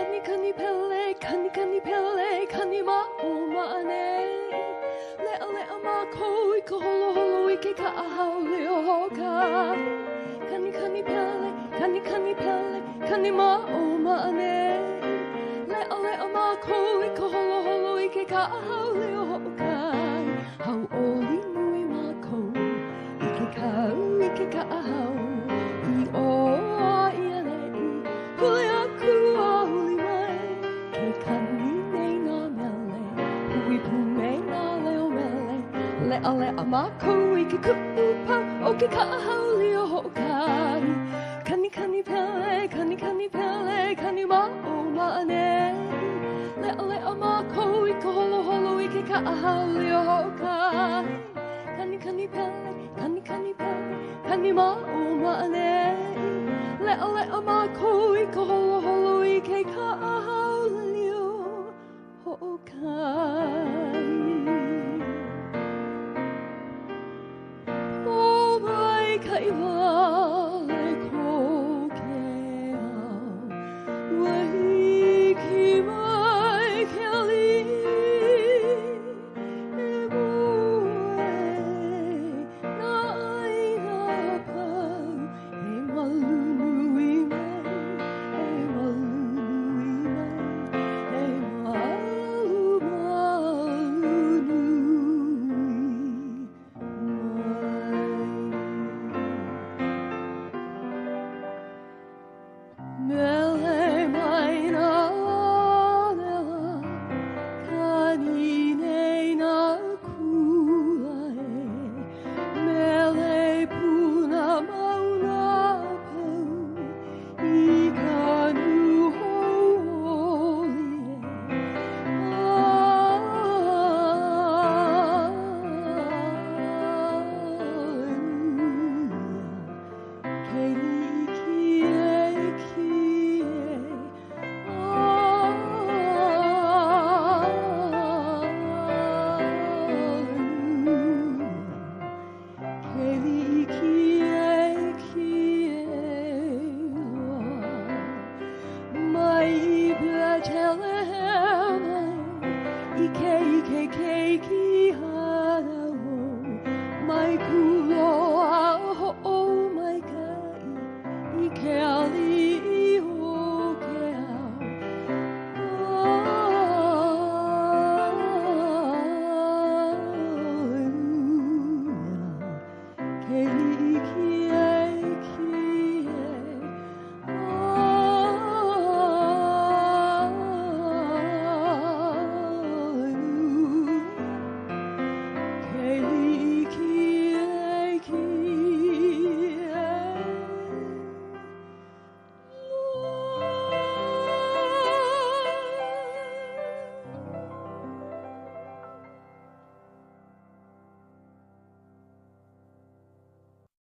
Kani pele, kani pele, kani maumane. Lea ma ko ika holo ike ka ahau leo hoka. Kani pele, kani pele, kani maumane. Lea ma ko ika holo ike ka ahau leo hoka. Hau oli nui ma ko ike ka ahau. I o ia nei, huli aku a huli mai. Ke kani nei ngā mele, hui pu nei ngā leo mele. Lea ma ko ike kupu pau, o ke ka ahau leo hokai. Kani pele, kani pele, kani maumane. Lea ma ko ike holo ike ka ahau leo hokai. Kani pele, kani pele, kani maumane. Lea ma ko ike holo ike ka ahau leo hokai. O mai kai wale ko ke au, wahi ki mai ke ali. E moe, nā ai ngā pau, e malunui mai, e malunui mai, e malunui Mele mai nā lela, kani nei nā kulae. Mele puna mauna pau, I ka nuholi Mai Bethlehem, ike ki hana o, mai kulo a ho mai kai, ike ali I ho ke au. Ke